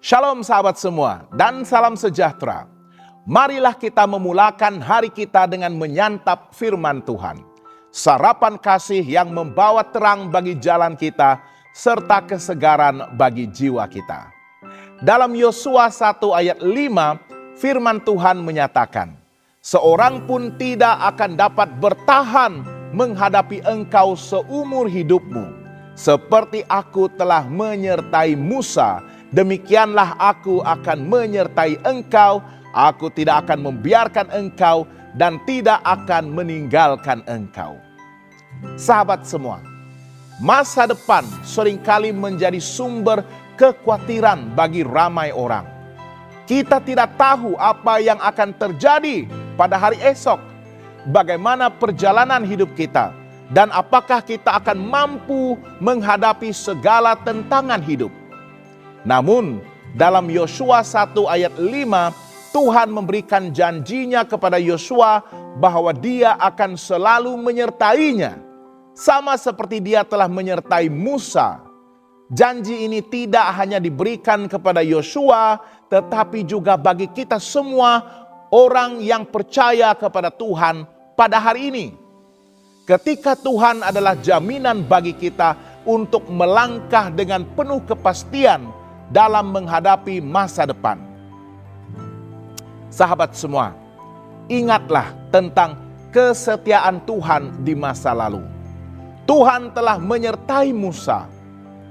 Shalom sahabat semua dan salam sejahtera. Marilah kita memulakan hari kita dengan menyantap firman Tuhan. Sarapan kasih yang membawa terang bagi jalan kita serta kesegaran bagi jiwa kita. Dalam Yosua 1 ayat 5 firman Tuhan menyatakan, seorang pun tidak akan dapat bertahan menghadapi engkau seumur hidupmu. Seperti aku telah menyertai Musa, demikianlah aku akan menyertai engkau. Aku tidak akan membiarkan engkau dan tidak akan meninggalkan engkau. Sahabat semua, masa depan seringkali menjadi sumber kekhawatiran bagi ramai orang. Kita tidak tahu apa yang akan terjadi pada hari esok, bagaimana perjalanan hidup kita, dan apakah kita akan mampu menghadapi segala tantangan hidup. Namun, dalam Yosua 1 ayat 5, Tuhan memberikan janjinya kepada Yosua bahwa dia akan selalu menyertainya. Sama seperti dia telah menyertai Musa. Janji ini tidak hanya diberikan kepada Yosua, tetapi juga bagi kita semua orang yang percaya kepada Tuhan pada hari ini. Ketika Tuhan adalah jaminan bagi kita untuk melangkah dengan penuh kepastian dalam menghadapi masa depan. Sahabat semua, ingatlah tentang kesetiaan Tuhan di masa lalu. Tuhan telah menyertai Musa.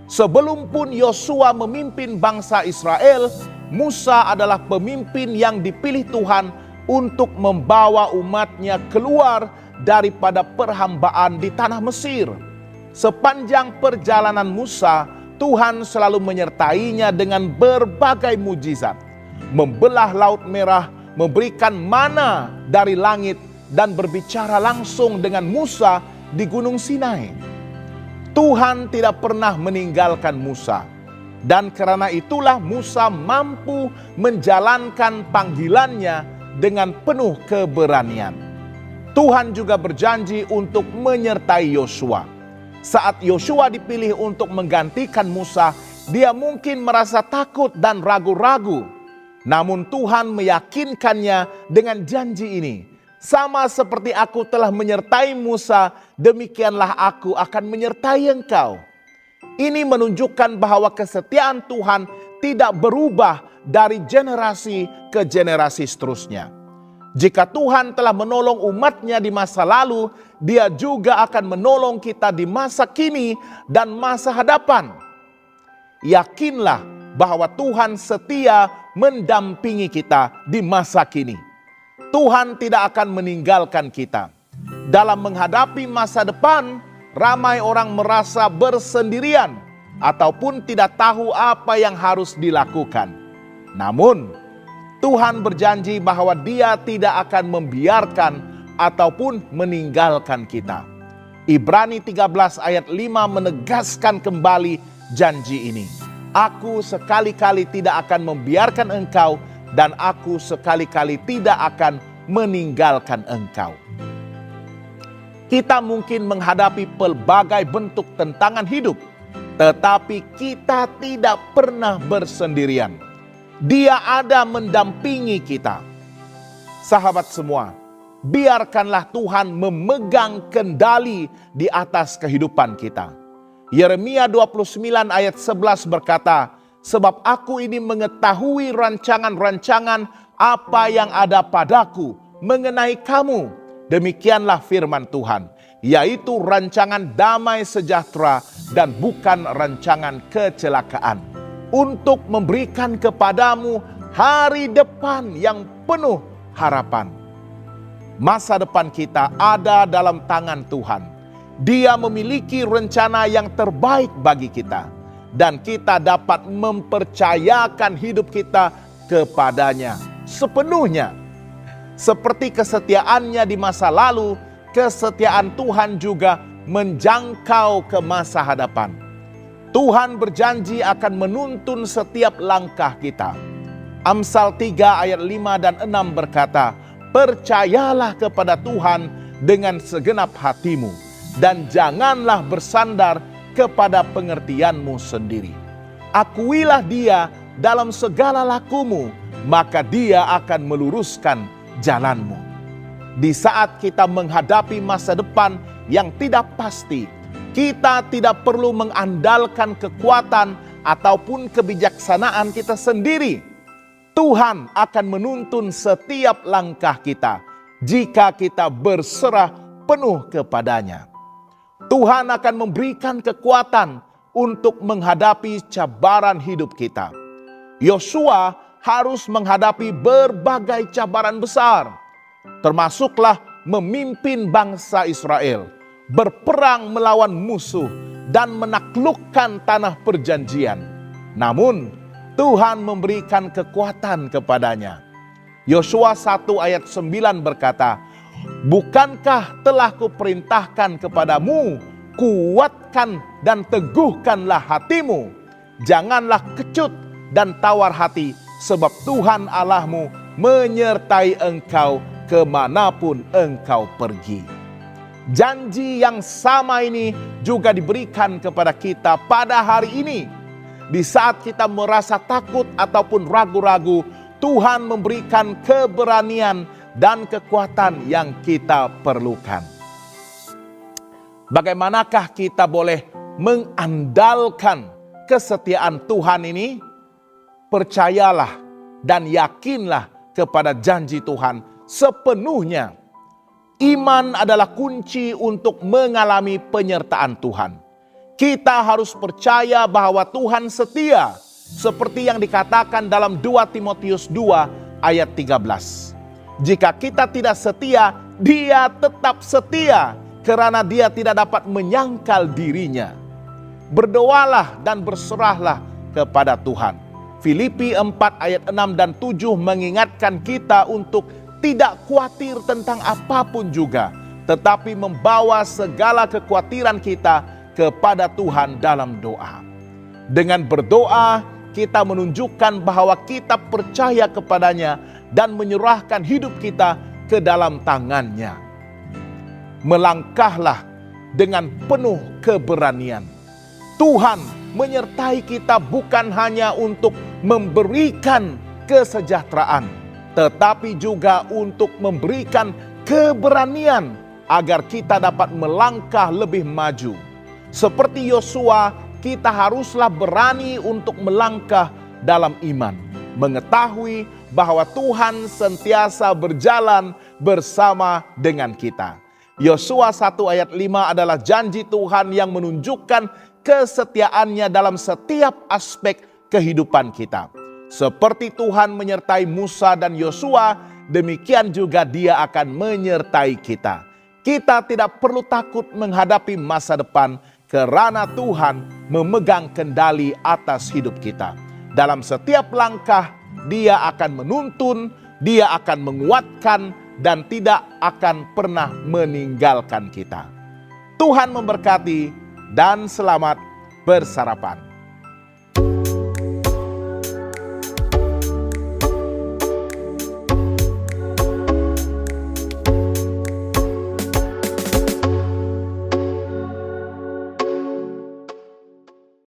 Sebelum pun Yosua memimpin bangsa Israel, Musa adalah pemimpin yang dipilih Tuhan untuk membawa umatnya keluar daripada perhambaan di tanah Mesir. Sepanjang perjalanan Musa, Tuhan selalu menyertainya dengan berbagai mujizat. Membelah Laut Merah, memberikan mana dari langit, dan berbicara langsung dengan Musa di Gunung Sinai. Tuhan tidak pernah meninggalkan Musa, dan karena itulah Musa mampu menjalankan panggilannya dengan penuh keberanian. Tuhan juga berjanji untuk menyertai Yosua. Saat Yosua dipilih untuk menggantikan Musa, dia mungkin merasa takut dan ragu-ragu. Namun Tuhan meyakinkannya dengan janji ini. Sama seperti aku telah menyertai Musa, demikianlah aku akan menyertai engkau. Ini menunjukkan bahwa kesetiaan Tuhan tidak berubah dari generasi ke generasi seterusnya. Jika Tuhan telah menolong umatnya di masa lalu, dia juga akan menolong kita di masa kini dan masa hadapan. Yakinlah bahwa Tuhan setia mendampingi kita di masa kini. Tuhan tidak akan meninggalkan kita. Dalam menghadapi masa depan, ramai orang merasa bersendirian ataupun tidak tahu apa yang harus dilakukan. Namun, Tuhan berjanji bahwa Dia tidak akan membiarkan ataupun meninggalkan kita. Ibrani 13 ayat 5 menegaskan kembali janji ini. Aku sekali-kali tidak akan membiarkan engkau, dan aku sekali-kali tidak akan meninggalkan engkau. Kita mungkin menghadapi pelbagai bentuk tantangan hidup, tetapi kita tidak pernah bersendirian. Dia ada mendampingi kita. Sahabat semua, biarkanlah Tuhan memegang kendali di atas kehidupan kita. Yeremia 29 ayat 11 berkata, sebab aku ini mengetahui rancangan-rancangan apa yang ada padaku mengenai kamu. Demikianlah firman Tuhan, yaitu rancangan damai sejahtera dan bukan rancangan kecelakaan, untuk memberikan kepadamu hari depan yang penuh harapan. Masa depan kita ada dalam tangan Tuhan. Dia memiliki rencana yang terbaik bagi kita, dan kita dapat mempercayakan hidup kita kepadanya sepenuhnya. Seperti kesetiaannya di masa lalu, kesetiaan Tuhan juga menjangkau ke masa hadapan. Tuhan berjanji akan menuntun setiap langkah kita. Amsal 3 ayat 5 dan 6 berkata, percayalah kepada Tuhan dengan segenap hatimu, dan janganlah bersandar kepada pengertianmu sendiri. Akuilah Dia dalam segala lakumu, maka Dia akan meluruskan jalanmu. Di saat kita menghadapi masa depan yang tidak pasti, kita tidak perlu mengandalkan kekuatan ataupun kebijaksanaan kita sendiri. Tuhan akan menuntun setiap langkah kita jika kita berserah penuh kepadanya. Tuhan akan memberikan kekuatan untuk menghadapi cabaran hidup kita. Yosua harus menghadapi berbagai cabaran besar, termasuklah memimpin bangsa Israel berperang melawan musuh dan menaklukkan tanah perjanjian. Namun Tuhan memberikan kekuatan kepadanya. Yosua 1 ayat 9 berkata, "Bukankah telah kuperintahkan kepadamu, kuatkan dan teguhkanlah hatimu. Janganlah kecut dan tawar hati, sebab Tuhan Allahmu menyertai engkau kemanapun engkau pergi." Janji yang sama ini juga diberikan kepada kita pada hari ini. Di saat kita merasa takut ataupun ragu-ragu, Tuhan memberikan keberanian dan kekuatan yang kita perlukan. Bagaimanakah kita boleh mengandalkan kesetiaan Tuhan ini? Percayalah dan yakinlah kepada janji Tuhan sepenuhnya. Iman adalah kunci untuk mengalami penyertaan Tuhan. Kita harus percaya bahwa Tuhan setia, seperti yang dikatakan dalam 2 Timotius 2 ayat 13. Jika kita tidak setia, Dia tetap setia, karena Dia tidak dapat menyangkal dirinya. Berdoalah dan berserahlah kepada Tuhan. Filipi 4 ayat 6 dan 7 mengingatkan kita untuk tidak khawatir tentang apapun juga, tetapi membawa segala kekhawatiran kita kepada Tuhan dalam doa. Dengan berdoa, kita menunjukkan bahwa kita percaya kepadanya dan menyerahkan hidup kita ke dalam tangannya. Melangkahlah dengan penuh keberanian. Tuhan menyertai kita bukan hanya untuk memberikan kesejahteraan, tetapi juga untuk memberikan keberanian agar kita dapat melangkah lebih maju. Seperti Yosua, kita haruslah berani untuk melangkah dalam iman, mengetahui bahwa Tuhan sentiasa berjalan bersama dengan kita. Yosua 1 ayat 5 adalah janji Tuhan yang menunjukkan kesetiaannya dalam setiap aspek kehidupan kita. Seperti Tuhan menyertai Musa dan Yosua, demikian juga Dia akan menyertai kita. Kita tidak perlu takut menghadapi masa depan, karena Tuhan memegang kendali atas hidup kita. Dalam setiap langkah, Dia akan menuntun, Dia akan menguatkan, dan tidak akan pernah meninggalkan kita. Tuhan memberkati dan selamat bersarapan.